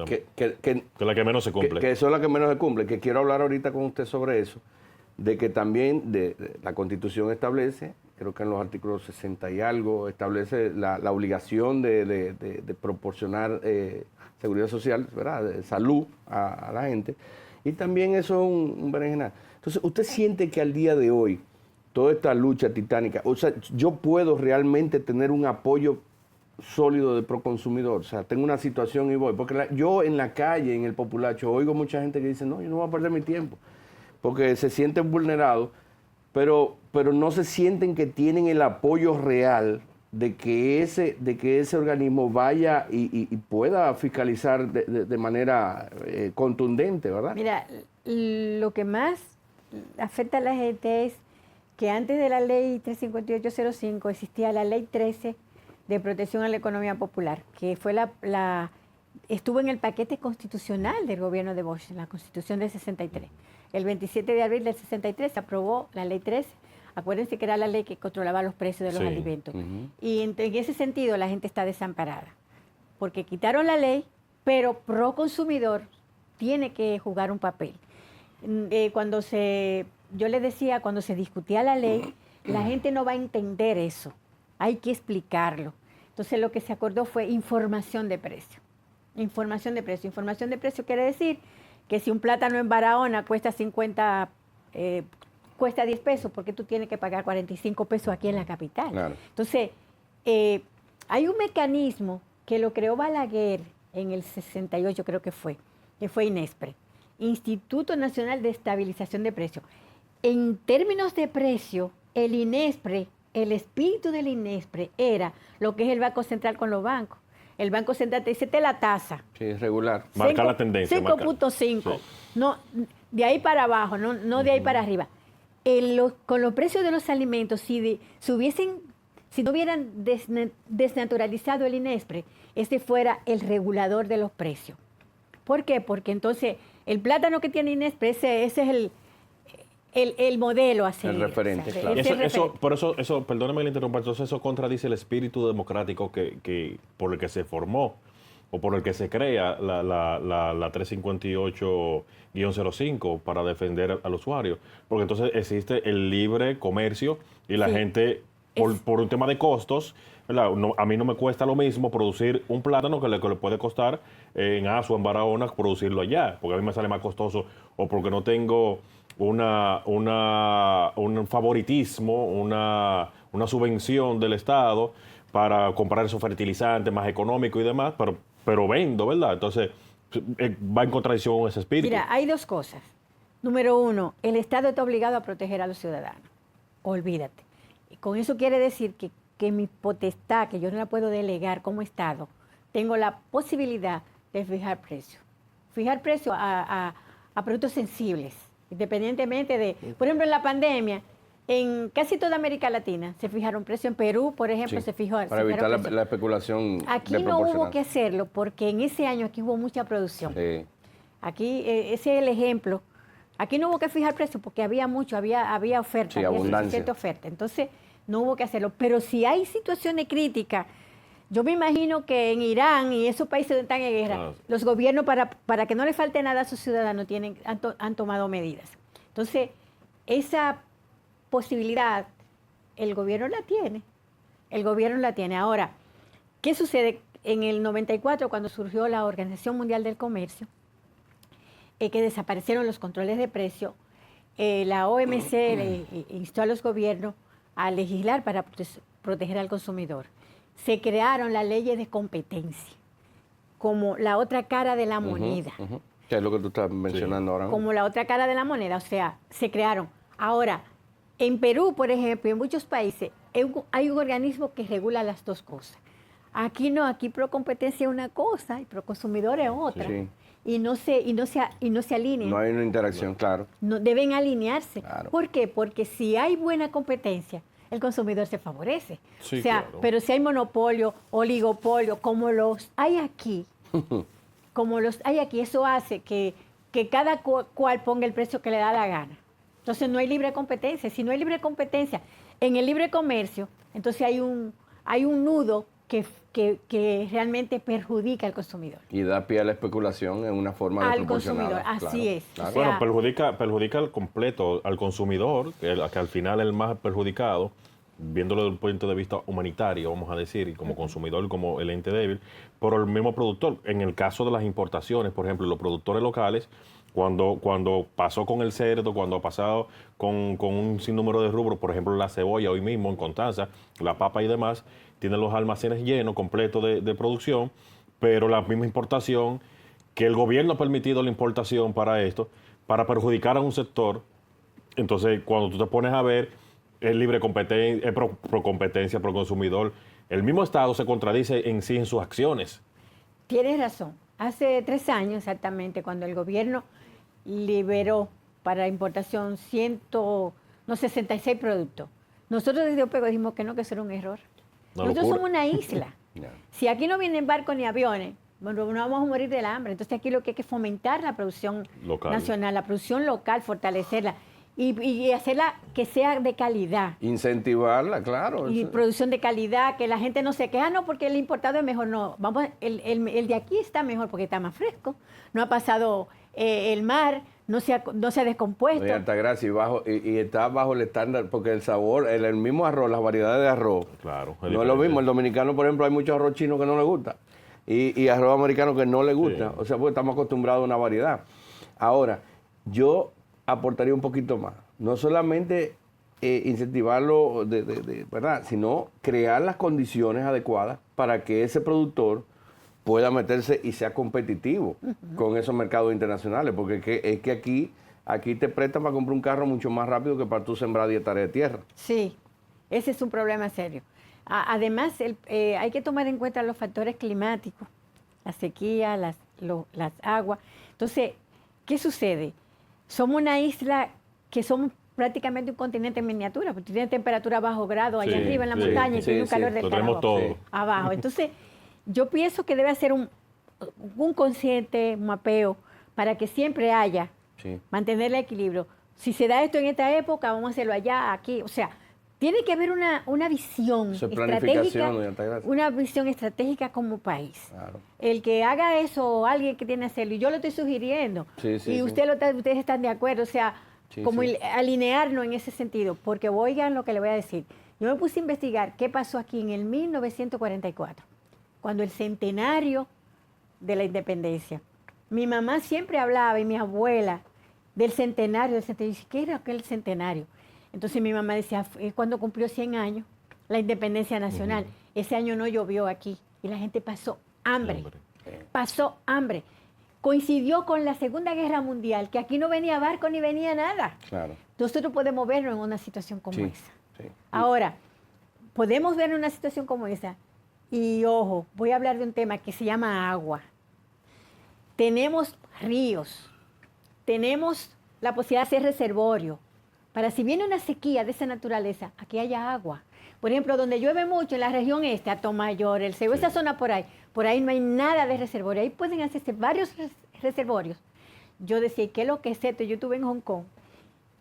que la que menos se cumple. Que son las que menos se cumplen. Que quiero hablar ahorita con usted sobre eso, de que también la Constitución establece, creo que en los artículos 60 y algo, establece la obligación de proporcionar seguridad social, ¿verdad? De salud a la gente. Y también eso es un berenjenal. Entonces, ¿usted siente que al día de hoy, toda esta lucha titánica, o sea, yo puedo realmente tener un apoyo sólido de Proconsumidor? O sea, tengo una situación y voy. Porque yo en la calle, en el populacho, oigo mucha gente que dice, no, yo no voy a perder mi tiempo. Porque se sienten vulnerados, pero no se sienten que tienen el apoyo real de que ese organismo vaya y pueda fiscalizar de manera contundente, ¿verdad? Mira, lo que más afecta a la gente es que antes de la ley 35805 existía la ley 13 de protección a la economía popular, que fue la estuvo en el paquete constitucional del gobierno de Bosch, en la Constitución del 63. El 27 de abril del 63 se aprobó la Ley 13. Acuérdense que era la ley que controlaba los precios de los alimentos. Y en ese sentido la gente está desamparada, porque quitaron la ley, pero pro consumidor tiene que jugar un papel. Yo le decía, cuando se discutía la ley, la gente no va a entender eso, hay que explicarlo. Entonces lo que se acordó fue información de precio. Información de precio. Información de precio quiere decir que si un plátano en Barahona cuesta 10 pesos, porque tú tienes que pagar 45 pesos aquí en la capital. Claro. Entonces, hay un mecanismo que lo creó Balaguer en el 68, creo que fue INESPRE, Instituto Nacional de Estabilización de Precios. En términos de precio, el INESPRE, el espíritu del INESPRE era lo que es el Banco Central con los bancos. El Banco Central te dice, la tasa. Sí, es regular. Marca la tendencia. 5.5. Sí. No, de ahí para abajo, no de ahí para arriba. Con los precios de los alimentos, si no hubieran desnaturalizado el INESPRE, ese fuera el regulador de los precios. ¿Por qué? Porque entonces el plátano que tiene INESPRE, ese es el modelo a seguir. El referente, claro. Por eso, perdóneme que le interrumpa, entonces eso contradice el espíritu democrático por el que se formó o por el que se crea la 358-05 para defender al usuario. Porque entonces existe el libre comercio y la gente, por un tema de costos, ¿verdad? A mí no me cuesta lo mismo producir un plátano que le puede costar en Azua, en Barahona, producirlo allá, porque a mí me sale más costoso o porque no tengo un favoritismo, una subvención del Estado para comprar esos fertilizantes más económicos y demás, pero vendo, ¿verdad? Entonces, va en contradicción con ese espíritu. Mira, hay dos cosas. Número uno, el Estado está obligado a proteger a los ciudadanos. Olvídate. Y con eso quiere decir que mi potestad, que yo no la puedo delegar como Estado, tengo la posibilidad de fijar precios. Fijar precios a productos sensibles, independientemente de... Por ejemplo, en la pandemia, en casi toda América Latina se fijaron precios. En Perú, por ejemplo, se fijó... Para evitar la especulación. Aquí no hubo que hacerlo porque en ese año aquí hubo mucha producción. Sí. Aquí, ese es el ejemplo. Aquí no hubo que fijar precios porque había mucho, había oferta. Sí, había abundancia. suficiente oferta. Entonces, no hubo que hacerlo. Pero si hay situaciones críticas, yo me imagino que en Irán y esos países donde están en guerra, los gobiernos, para que no le falte nada a sus ciudadanos, han tomado medidas. Entonces, esa posibilidad, el gobierno la tiene. El gobierno la tiene. Ahora, ¿qué sucede? En el 94, cuando surgió la Organización Mundial del Comercio, que desaparecieron los controles de precio, la OMC le instó a los gobiernos a legislar para proteger al consumidor. Se crearon las leyes de competencia, como la otra cara de la moneda. Que es lo que tú estás mencionando ahora. Como la otra cara de la moneda, o sea, se crearon. Ahora, en Perú, por ejemplo, y en muchos países, hay un organismo que regula las dos cosas. Aquí no, aquí Procompetencia es una cosa y Proconsumidor es otra. Sí. Y no se alinean. No hay una interacción, claro. No, deben alinearse. Claro. ¿Por qué? Porque si hay buena competencia, el consumidor se favorece. Sí, o sea, claro. Pero si hay monopolio, oligopolio, como los hay aquí, eso hace que cada cual ponga el precio que le da la gana. Entonces no hay libre competencia. Si no hay libre competencia en el libre comercio, entonces hay un nudo que realmente perjudica al consumidor. Y da pie a la especulación en una forma al consumidor, así es. Claro. O sea, bueno, perjudica al completo, al consumidor, que al final es el más perjudicado, viéndolo desde el punto de vista humanitario, vamos a decir, y como consumidor, como el ente débil, por el mismo productor. En el caso de las importaciones, por ejemplo, los productores locales, cuando pasó con el cerdo, cuando ha pasado con un sinnúmero de rubros, por ejemplo, la cebolla hoy mismo en Constanza, la papa y demás, tienen los almacenes llenos, completos de producción, pero la misma importación, que el gobierno ha permitido la importación para esto, para perjudicar a un sector. Entonces, cuando tú te pones a ver, es libre competencia, es pro competencia, pro consumidor, el mismo Estado se contradice en sí en sus acciones. Tienes razón. Hace 3 años exactamente, cuando el gobierno liberó para importación 66 productos, nosotros desde OPECO dijimos que no, que eso era un error. Nosotros somos una isla. Si aquí no vienen barcos ni aviones, bueno, no vamos a morir del hambre. Entonces aquí lo que hay que fomentar la producción Local. nacional, la producción local, fortalecerla y hacerla que sea de calidad. Incentivarla, claro. Y producción de calidad, que la gente no se queja, no, porque el importado es mejor, no. Vamos, el de aquí está mejor porque está más fresco, no ha pasado el mar, no se ha descompuesto. Doña Altagracia, y está bajo el estándar, porque el sabor, el mismo arroz, las variedades de arroz, Claro. no es lo mismo. El dominicano, por ejemplo, hay mucho arroz chino que no le gusta y arroz americano que no le gusta. Sí. O sea, porque estamos acostumbrados a una variedad. Ahora, yo aportaría un poquito más. No solamente incentivarlo, ¿verdad? Sino crear las condiciones adecuadas para que ese productor pueda meterse y sea competitivo con esos mercados internacionales, porque es que aquí te prestan para comprar un carro mucho más rápido que para tú sembrar 10 hectáreas de tierra. Sí, ese es un problema serio. Además, hay que tomar en cuenta los factores climáticos, la sequía, las aguas. Entonces, ¿qué sucede? Somos una isla que somos prácticamente un continente en miniatura, porque tiene temperatura bajo grado allá Sí, arriba en la sí, montaña y sí, tiene un sí. calor del Lo tenemos carajo todo. abajo. Entonces, yo pienso que debe hacer un consciente mapeo para que siempre haya, Sí. mantener el equilibrio. Si se da esto en esta época, vamos a hacerlo allá, aquí. O sea, tiene que haber una visión Eso es estratégica, planificación, doña Altagracia. una visión estratégica como país. Claro. El que haga eso, o alguien que tiene que hacerlo, y yo lo estoy sugiriendo, Sí, sí, y sí. ustedes están de acuerdo, o sea, Sí, como sí. alinearnos en ese sentido, porque oigan lo que le voy a decir. Yo me puse a investigar qué pasó aquí en el 1944, cuando el centenario de la independencia. Mi mamá siempre hablaba, y mi abuela, del centenario. Dice, ¿qué era aquel centenario? Entonces mi mamá decía, es cuando cumplió 100 años la independencia nacional. Ese año no llovió aquí y la gente pasó hambre. Pasó hambre. Coincidió con la Segunda Guerra Mundial, que aquí no venía barco ni venía nada. Claro. Nosotros podemos vernos en una situación como Sí, esa. sí. Ahora, podemos ver una situación como esa. Y ojo, voy a hablar de un tema que se llama agua. Tenemos ríos, tenemos la posibilidad de hacer reservorio. Para si viene una sequía de esa naturaleza, aquí haya agua. Por ejemplo, donde llueve mucho, en la región este, Atomayor, el Ceibo, esa zona por ahí no hay nada de reservorio. Ahí pueden hacerse varios reservorios. Yo decía, ¿qué es lo que es esto? Yo estuve en Hong Kong,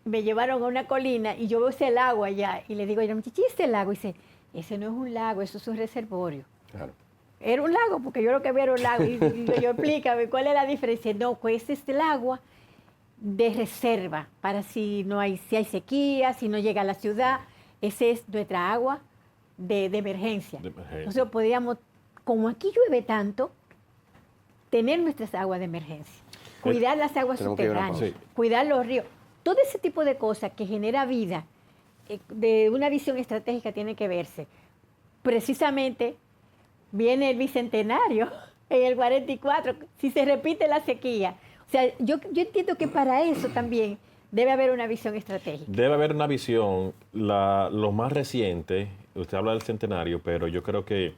me llevaron a una colina y yo veo ese lago allá. Y le digo, muchachi, ¿este lago? Y dice, ese no es un lago, eso es un reservorio. Claro. Era un lago, porque yo lo que veo era un lago. Y yo, explícame, ¿cuál es la diferencia? No, pues es el agua de reserva, para si hay sequía, si no llega a la ciudad. Esa es nuestra agua de emergencia. Entonces podríamos, como aquí llueve tanto, tener nuestras aguas de emergencia. Cuidar las aguas Tenemos que ir a una subterráneas, pausa. cuidar los ríos. Todo ese tipo de cosas que genera vida, de una visión estratégica, tiene que verse. Precisamente viene el bicentenario en el 44, si se repite la sequía. O sea, yo entiendo que para eso también debe haber una visión estratégica. Debe haber una visión. Lo más reciente, usted habla del centenario, pero yo creo que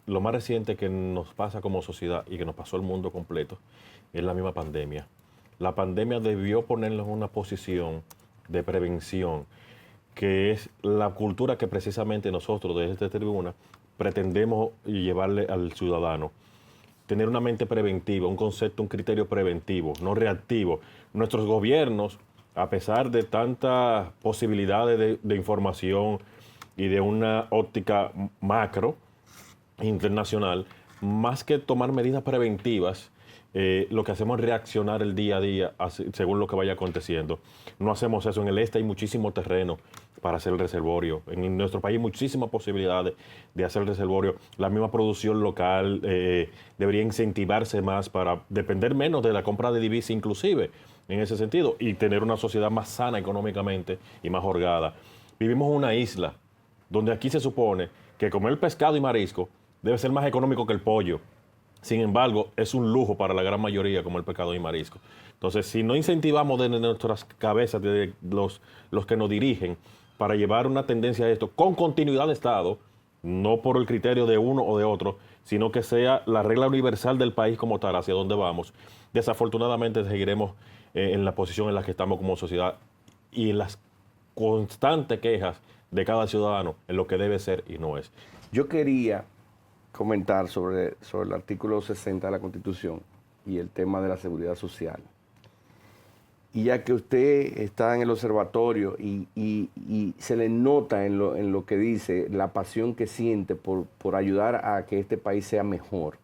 lo más reciente que nos pasa como sociedad y que nos pasó al mundo completo es la misma pandemia. La pandemia debió ponernos en una posición de prevención, que es la cultura que precisamente nosotros desde esta tribuna pretendemos llevarle al ciudadano. Tener una mente preventiva, un concepto, un criterio preventivo, no reactivo. Nuestros gobiernos, a pesar de tantas posibilidades de información y de una óptica macro internacional, más que tomar medidas preventivas, lo que hacemos es reaccionar el día a día según lo que vaya aconteciendo. No hacemos eso. En el este hay muchísimo terreno para hacer el reservorio. En nuestro país hay muchísimas posibilidades de hacer el reservorio. La misma producción local debería incentivarse más para depender menos de la compra de divisas inclusive, en ese sentido, y tener una sociedad más sana económicamente y más holgada. Vivimos en una isla donde aquí se supone que comer pescado y marisco debe ser más económico que el pollo. Sin embargo, es un lujo para la gran mayoría comer pescado y marisco. Entonces, si no incentivamos desde nuestras cabezas, de los que nos dirigen, para llevar una tendencia a esto con continuidad de Estado, no por el criterio de uno o de otro, sino que sea la regla universal del país como tal, hacia donde vamos, desafortunadamente seguiremos en la posición en la que estamos como sociedad y en las constantes quejas de cada ciudadano en lo que debe ser y no es. Yo quería comentar sobre el artículo 60 de la Constitución y el tema de la seguridad social. Y ya que usted está en el observatorio y se le nota en lo que dice, la pasión que siente por ayudar a que este país sea mejor,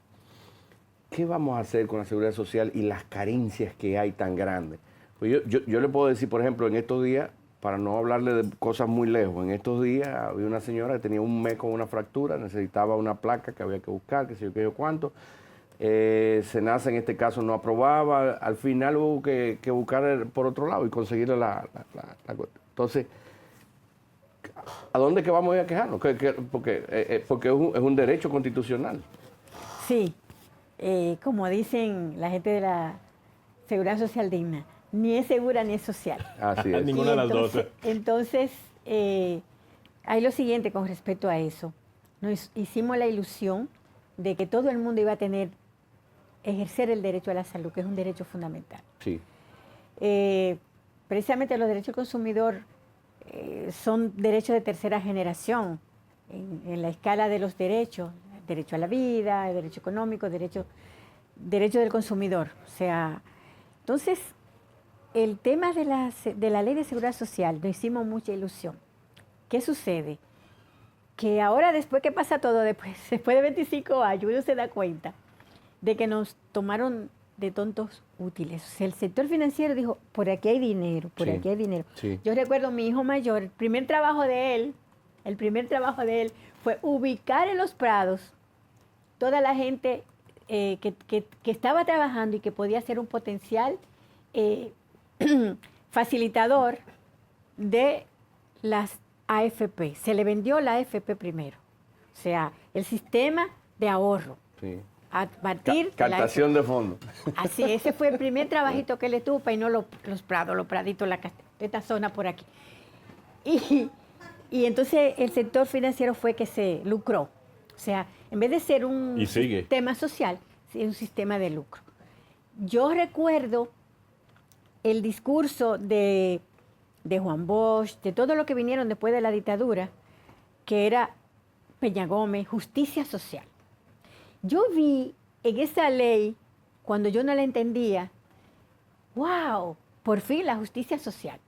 ¿qué vamos a hacer con la seguridad social y las carencias que hay tan grandes? Pues yo le puedo decir, por ejemplo, en estos días, para no hablarle de cosas muy lejos, en estos días había una señora que tenía un mes con una fractura, necesitaba una placa que había que buscar, qué sé yo, qué yo cuánto. SENASA en este caso no aprobaba, al final hubo que buscar por otro lado y conseguir la Entonces, ¿a dónde es que vamos a ir a quejarnos? Porque es un derecho constitucional. Sí, como dicen la gente de la Seguridad Social Digna, ni es segura ni es social. Así es. Ninguna de las dos. Entonces, hay lo siguiente con respecto a eso. Nos hicimos la ilusión de que todo el mundo iba a ejercer el derecho a la salud, que es un derecho fundamental. Sí. Precisamente los derechos del consumidor son derechos de tercera generación en la escala de los derechos, derecho a la vida, el derecho económico, derecho del consumidor. O sea, entonces, el tema de la Ley de Seguridad Social nos hicimos mucha ilusión. ¿Qué sucede? Que ahora, después que pasa todo, después de 25 años, uno se da cuenta de que nos tomaron de tontos útiles. O sea, el sector financiero dijo, por aquí hay dinero, por aquí hay dinero. Sí. Yo recuerdo a mi hijo mayor, el primer trabajo de él fue ubicar en Los Prados toda la gente que estaba trabajando y que podía ser un potencial facilitador de las AFP. Se le vendió la AFP primero. O sea, el sistema de ahorro. Sí. A partir Captación de fondos. Así, ese fue el primer trabajito que le tuvo, peinó los prados, los praditos, esta zona por aquí. Y entonces el sector financiero fue que se lucró. O sea, en vez de ser un sistema social, es un sistema de lucro. Yo recuerdo el discurso de Juan Bosch, de todo lo que vinieron después de la dictadura, que era Peña Gómez, justicia social. Yo vi en esa ley, cuando yo no la entendía, ¡wow! Por fin la justicia social.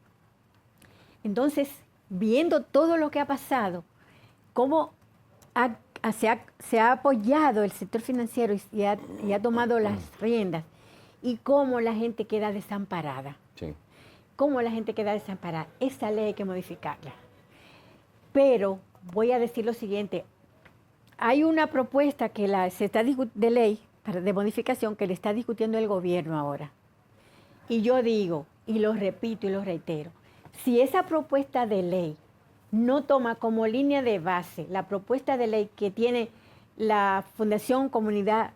Entonces, viendo todo lo que ha pasado, cómo se ha apoyado el sector financiero y ha tomado las riendas, y cómo la gente queda desamparada. Sí. Cómo la gente queda desamparada. Esa ley hay que modificarla. Pero voy a decir lo siguiente. Hay una propuesta que de ley de modificación que le está discutiendo el gobierno ahora. Y yo digo, y lo repito y lo reitero, si esa propuesta de ley no toma como línea de base la propuesta de ley que tiene la Fundación Comunidad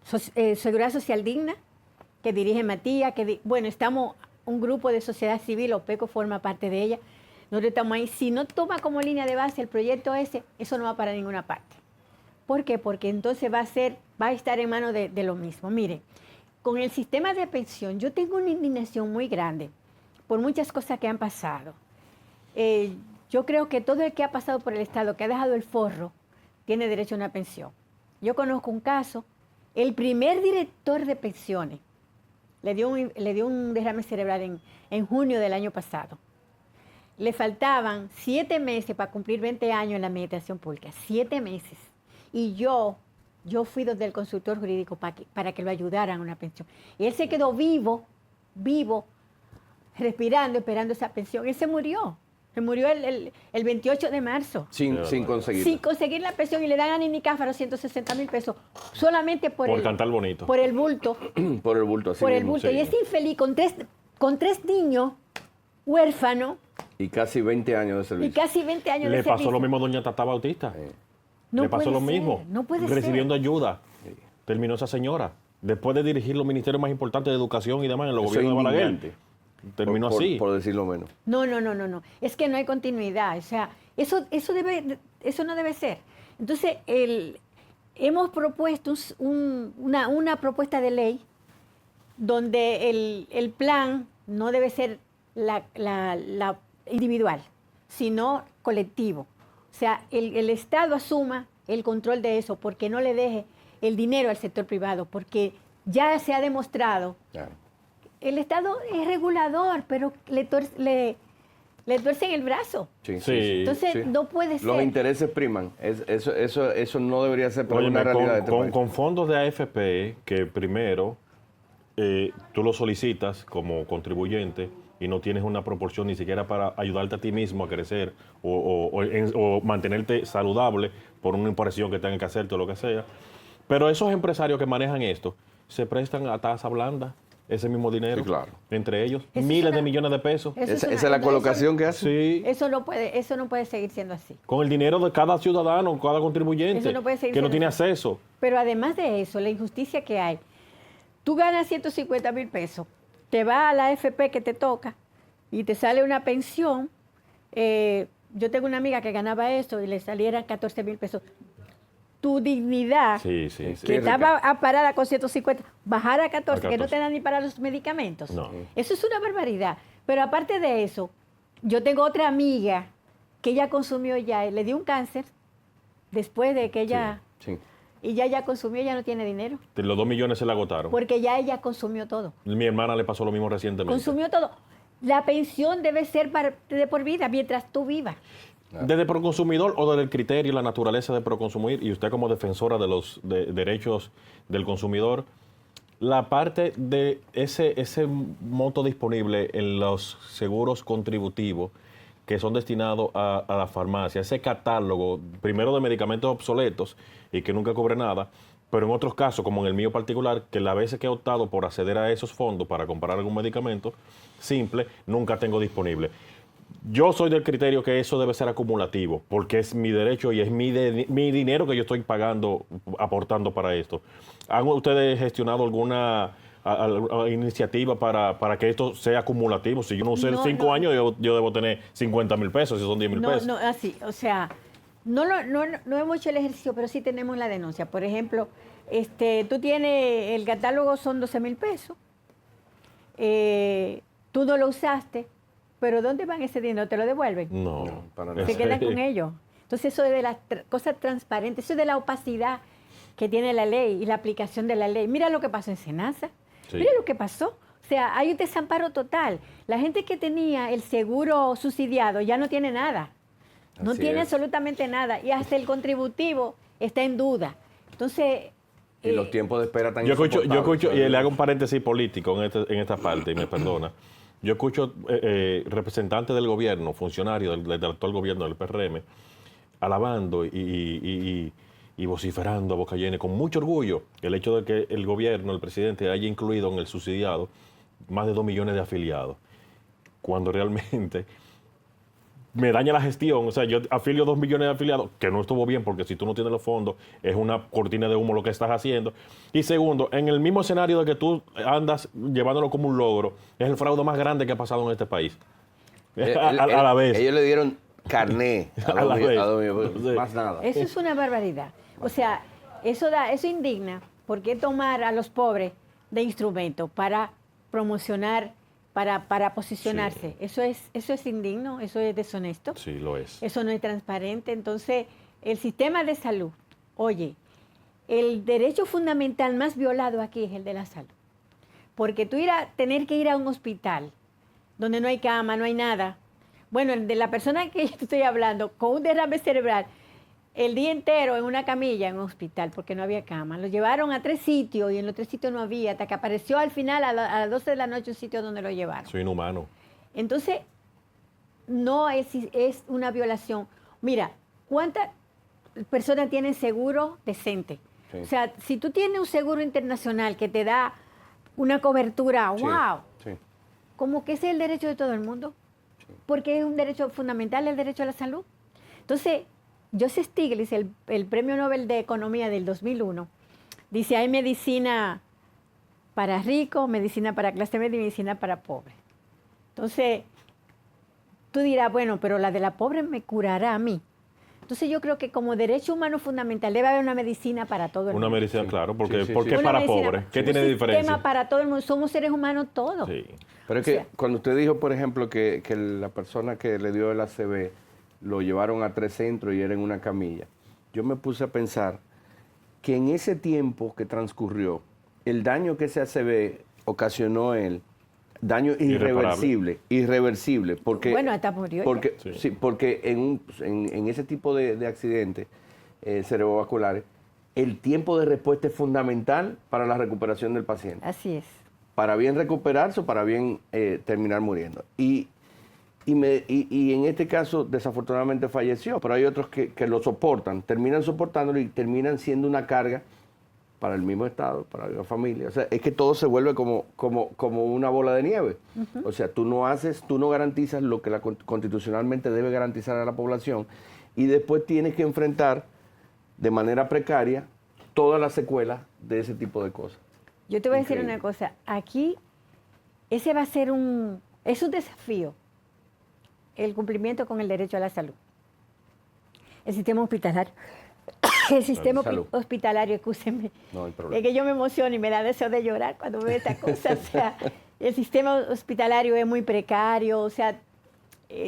Seguridad Social Digna, que dirige Matías, estamos un grupo de sociedad civil, OPECO forma parte de ella, nosotros estamos ahí. Si no toma como línea de base el proyecto ese, eso no va para ninguna parte. ¿Por qué? Porque entonces va a estar en manos de lo mismo. Mire, con el sistema de pensión, yo tengo una indignación muy grande por muchas cosas que han pasado. Yo creo que todo el que ha pasado por el Estado, que ha dejado el forro, tiene derecho a una pensión. Yo conozco un caso, el primer director de pensiones le dio un derrame cerebral en junio del año pasado. Le faltaban 7 meses para cumplir 20 años en la administración pública, 7 meses. Y yo fui desde el consultor jurídico para que lo ayudaran a una pensión. Y él se quedó vivo, respirando, esperando esa pensión. Él se murió. Se murió el 28 de marzo. Sin conseguirla. Sin conseguir la pensión, y le dan a Nini Cáfaro 160,000 pesos solamente por cantar bonito. Por el bulto. Por el bulto, así Por el mismo. bulto. Sí. Y es infeliz con tres niños huérfanos Y casi 20 años de servicio. y casi 20 años de Le servicio. pasó lo mismo a doña Tata Bautista. No Le pasó puede lo ser, mismo. No puede Recibiendo ser. ayuda. Terminó esa señora. Después de dirigir los ministerios más importantes de educación y demás en los Eso es gobiernos de Balaguer. indignante. Terminó así. Por decirlo menos. No. Es que no hay continuidad. O sea, eso no debe ser. Entonces, hemos propuesto una propuesta de ley donde el plan no debe ser la individual, sino colectivo. O sea, el Estado asuma el control de eso, porque no le deje el dinero al sector privado, porque ya se ha demostrado, Claro. el Estado es regulador, pero le tuercen el brazo. Sí, Sí. Entonces, sí. no puede ser. Los intereses priman. Eso no debería ser para Óyeme, una realidad de este país. con fondos de AFP, que primero tú lo solicitas como contribuyente y no tienes una proporción ni siquiera para ayudarte a ti mismo a crecer o mantenerte saludable por una operación que tengan que hacerte o lo que sea. Pero esos empresarios que manejan esto se prestan a tasa blanda ese mismo dinero, Sí, claro. entre ellos, Eso es miles de una- millones de pesos. Eso Esa es la colocación que hace. Sí, Eso no puede seguir siendo así. con el dinero de cada ciudadano, cada contribuyente, Eso no puede seguir que no siendo tiene así. acceso. Pero además de eso, la injusticia que hay, tú ganas 150,000 pesos, te vas a la AFP que te toca y te sale una pensión. Yo tengo una amiga que ganaba eso y le salieran 14,000 pesos. Tu dignidad, Sí, sí, que sí. estaba parada con 150, bajar a 14, que no 14. te dan ni para los medicamentos. No. Eso es una barbaridad. Pero aparte de eso, yo tengo otra amiga que ella consumió ya, le dio un cáncer después de que ella... Sí. Y ya consumió, ya no tiene dinero. Los 2 millones se le agotaron. Porque ya ella consumió todo. Mi hermana le pasó lo mismo recientemente. Consumió todo. La pensión debe ser de por vida, mientras tú vivas. Desde Proconsumidor o desde el criterio y la naturaleza de Proconsumir, y usted como defensora de los derechos del consumidor, la parte de ese monto disponible en los seguros contributivos que son destinados a la farmacia, ese catálogo, primero de medicamentos obsoletos y que nunca cobre nada, pero en otros casos, como en el mío particular, que las veces que he optado por acceder a esos fondos para comprar algún medicamento simple, nunca tengo disponible. Yo soy del criterio que eso debe ser acumulativo, porque es mi derecho y es mi dinero que yo estoy pagando, aportando para esto. ¿Han ustedes gestionado alguna iniciativa para que esto sea acumulativo? Si yo no usé No, 5 no. años, yo debo tener 50,000 pesos, si son 10,000 pesos. No, así, o sea, no hemos hecho el ejercicio, pero sí tenemos la denuncia. Por ejemplo, tú tienes, el catálogo son 12,000 pesos, tú no lo usaste, pero ¿dónde van ese dinero? ¿Te lo devuelven? No, No, para nada. Se quedan con ellos. Entonces eso es de las cosas transparentes, eso es de la opacidad que tiene la ley y la aplicación de la ley. Mira lo que pasó en Senasa, Sí. mira lo que pasó. O sea, hay un desamparo total. La gente que tenía el seguro subsidiado ya no tiene nada. No Así tiene es. absolutamente nada. Y hasta el contributivo está en duda. Entonces... Y los tiempos de espera tan Yo escucho, insoportables. y le hago un paréntesis político en esta parte, y me perdona. Yo escucho representantes del gobierno, funcionarios del actual gobierno del PRM, alabando y vociferando a boca llena, con mucho orgullo, el hecho de que el gobierno, el presidente, haya incluido en el subsidiado más de 2 millones de afiliados, cuando realmente me daña la gestión. O sea, yo afilio 2 millones de afiliados, que no estuvo bien, porque si tú no tienes los fondos, es una cortina de humo lo que estás haciendo. Y segundo, en el mismo escenario de que tú andas llevándolo como un logro, es el fraude más grande que ha pasado en este país. A la vez. Ellos le dieron carné A la vez. Sí. más nada. Eso es una barbaridad. O sea, eso indigna. ¿Por qué tomar a los pobres de instrumento para promocionar, para posicionarse? Sí. Eso es indigno, eso es deshonesto, Sí, lo es. eso no es transparente. Entonces, el sistema de salud, oye, el derecho fundamental más violado aquí es el de la salud. Porque tener que ir a un hospital donde no hay cama, no hay nada. Bueno, el de la persona que yo estoy hablando, con un derrame cerebral, el día entero en una camilla en un hospital porque no había cama. Lo llevaron a 3 sitios y en los 3 sitios no había, hasta que apareció al final a las 12 de la noche un sitio donde lo llevaron. Soy inhumano. Entonces, no es una violación. Mira, ¿cuántas personas tienen seguro decente? Sí. O sea, si tú tienes un seguro internacional que te da una cobertura, Sí, wow, sí. como que ese es el derecho de todo el mundo, porque es un derecho fundamental, el derecho a la salud. Entonces, Joseph Stiglitz, el Premio Nobel de Economía del 2001, dice, hay medicina para ricos, medicina para clase media y medicina para pobres. Entonces, tú dirás, bueno, pero la de la pobre me curará a mí. Entonces, yo creo que como derecho humano fundamental debe haber una medicina para todo el Una mundo. medicina, Sí. claro, porque, Sí, porque sí. es Una para medicina, pobres. ¿Qué un tiene de sistema diferencia? para todo el mundo. Somos seres humanos todos. Sí. Pero es O que sea, cuando usted dijo, por ejemplo, que la persona que le dio el ACV lo llevaron a 3 centros y era en una camilla, yo me puse a pensar que en ese tiempo que transcurrió, el daño que ese ACV ocasionó él, daño irreversible, porque, bueno, hasta murió. porque, sí, porque en ese tipo de accidentes cerebrovasculares, el tiempo de respuesta es fundamental para la recuperación del paciente. Así es. Para bien recuperarse o para bien terminar muriendo. Y en este caso, desafortunadamente falleció, pero hay otros que lo soportan, terminan soportándolo y terminan siendo una carga para el mismo Estado, para la familia. O sea, es que todo se vuelve como una bola de nieve. O sea, tú no garantizas lo que constitucionalmente debe garantizar a la población y después tienes que enfrentar de manera precaria todas las secuelas de ese tipo de cosas. Yo te voy a decir una cosa, aquí ese va a ser es un desafío, el cumplimiento con el derecho a la salud. El sistema hospitalario. El sistema hospitalario, escúcheme, no hay problema. Es que yo me emociono y me da deseo de llorar cuando veo esta cosa. O sea, el sistema hospitalario es muy precario, o sea,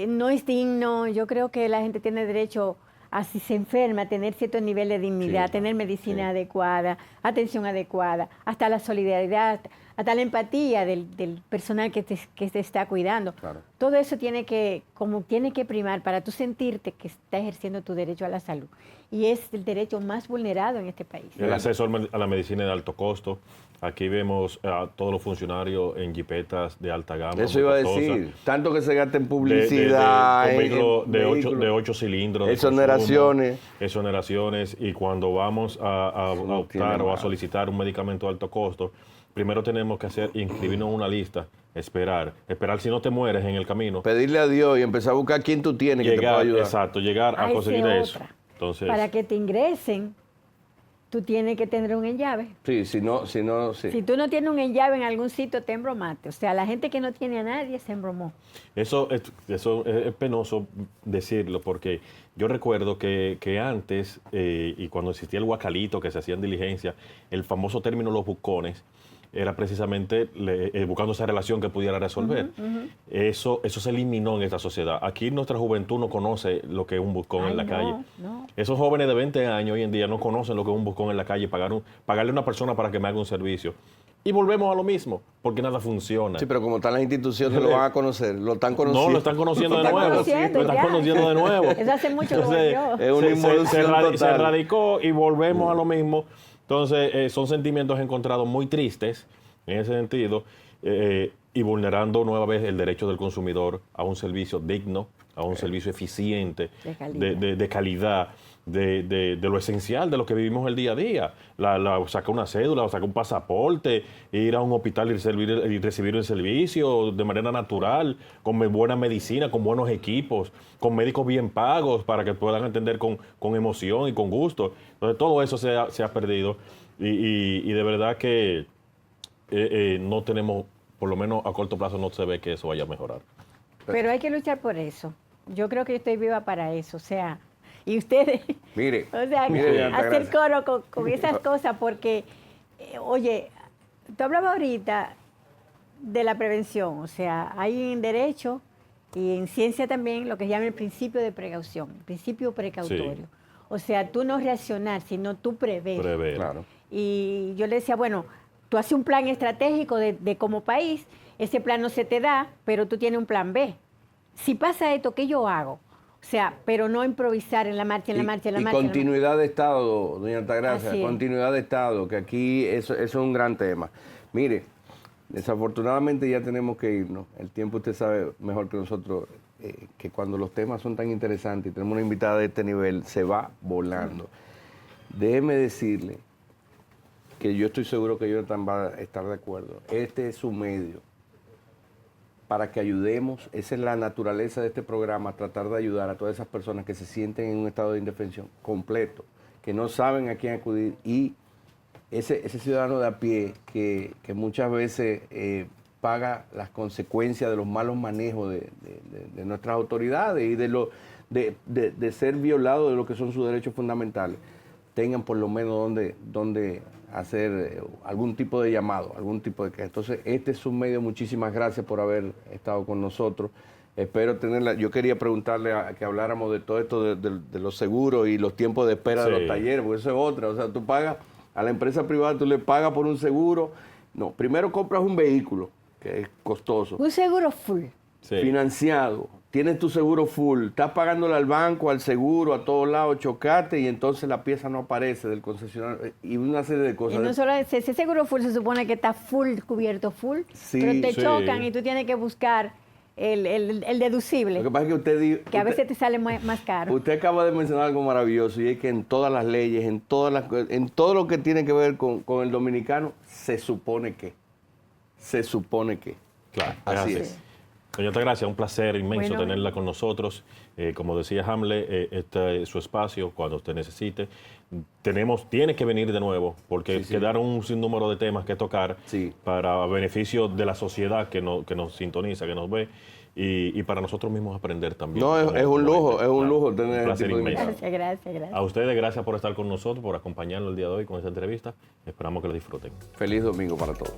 no es digno. Yo creo que la gente tiene derecho a, si se enferma, a tener cierto nivel de dignidad, Sí, tener medicina adecuada, atención adecuada, hasta la solidaridad, hasta la empatía del personal que te está cuidando. Claro. Todo eso tiene que primar para tú sentirte que estás ejerciendo tu derecho a la salud. Y es el derecho más vulnerado en este país. El acceso a la medicina de alto costo. Aquí vemos a todos los funcionarios en jipetas de alta gama. Eso iba a decir, tanto que se gasta en publicidad, de 8 cilindros. Exoneraciones. Exoneraciones. Y cuando vamos a optar o a solicitar un medicamento de alto costo, primero tenemos que inscribirnos en una lista, esperar si no te mueres en el camino. Pedirle a Dios y empezar a buscar quién tú tienes que te pueda ayudar. Exacto, llegar a conseguir eso. Entonces, para que te ingresen, tú tienes que tener un enllave. Sí, si no. Si tú no tienes un enllave en algún sitio, te embromaste. O sea, la gente que no tiene a nadie se embromó. Eso es penoso decirlo porque yo recuerdo que antes, y cuando existía el guacalito, que se hacían diligencia, el famoso término los bucones, era precisamente buscando esa relación que pudiera resolver. Eso se eliminó en esta sociedad. Aquí nuestra juventud no conoce lo que es un buscón en la calle. No. Esos jóvenes de 20 años hoy en día no conocen lo que es un buscón en la calle, pagarle a una persona para que me haga un servicio. Y volvemos a lo mismo, porque nada funciona. Sí, pero como están las instituciones, lo van a conocer, lo están conociendo. No, lo están conociendo de nuevo. Lo están conociendo de nuevo. Eso hace mucho Entonces, que es una involución total. Se erradicó y volvemos a lo mismo. Entonces, son sentimientos encontrados muy tristes en ese sentido y vulnerando nueva vez el derecho del consumidor a un servicio digno, a un servicio eficiente, de calidad, de lo esencial de lo que vivimos el día a día. Sacar una cédula, sacar un pasaporte, ir a un hospital y recibir el servicio de manera natural, con buena medicina, con buenos equipos, con médicos bien pagos para que puedan atender con emoción y con gusto. Entonces todo eso se ha perdido y de verdad que no tenemos, por lo menos a corto plazo no se ve que eso vaya a mejorar. Pero hay que luchar por eso. Yo creo que yo estoy viva para eso. O sea, y ustedes, Mire, o sea, hacer coro con esas cosas porque, oye, tú hablabas ahorita de la prevención. O sea, hay en derecho y en ciencia también lo que se llama el principio de precaución, el principio precautorio. Sí. O sea, tú no reaccionar, sino tú prever. Claro. Y yo le decía, bueno, tú haces un plan estratégico de como país, ese plan no se te da, pero tú tienes un plan B. Si pasa esto, ¿qué yo hago? O sea, pero no improvisar en la marcha. Y continuidad de Estado, doña Altagracia, continuidad de Estado, que aquí eso es un gran tema. Mire, desafortunadamente ya tenemos que irnos. El tiempo usted sabe mejor que nosotros, que cuando los temas son tan interesantes y tenemos una invitada de este nivel, se va volando. Déjeme decirle que yo estoy seguro que Jonathan va a estar de acuerdo. Este es su medio para que ayudemos. Esa es la naturaleza de este programa, tratar de ayudar a todas esas personas que se sienten en un estado de indefensión completo, que no saben a quién acudir, y ese ciudadano de a pie que muchas veces paga las consecuencias de los malos manejos de nuestras autoridades y de ser violado de lo que son sus derechos fundamentales, tengan por lo menos donde hacer algún tipo de llamado, algún tipo de queja. Entonces, este es un medio. Muchísimas gracias por haber estado con nosotros. Espero tenerla. Yo quería preguntarle que habláramos de todo esto de los seguros y los tiempos de espera de los talleres, porque eso es otra. O sea, tú pagas a la empresa privada, tú le pagas por un seguro. No, primero compras un vehículo, que es costoso. Un seguro full. Sí. Financiado. Tienes tu seguro full. Estás pagándole al banco, al seguro, a todos lados, chocaste y entonces la pieza no aparece del concesionario. Y una serie de cosas. Y no solo ese seguro full se supone que está full, cubierto full, Sí. pero te Sí. chocan y tú tienes que buscar el deducible, Lo que pasa es que que a veces te sale más caro. Usted acaba de mencionar algo maravilloso y es que en todas las leyes, en todo lo que tiene que ver con el dominicano, se supone que. Claro, Así es. Doña Altagracia, un placer inmenso Bueno. tenerla con nosotros. Como decía Hamlet, este es su espacio cuando usted necesite. Tiene que venir de nuevo porque Sí, sí. quedaron un sinnúmero de temas que tocar Sí. para beneficio de la sociedad que nos sintoniza, que nos ve y para nosotros mismos aprender también. No, es un lujo, gente. es un Claro, lujo tener un ese placer tipo de inmenso. Gracias. A ustedes, gracias por estar con nosotros, por acompañarnos el día de hoy con esta entrevista. Esperamos que la disfruten. Feliz domingo para todos.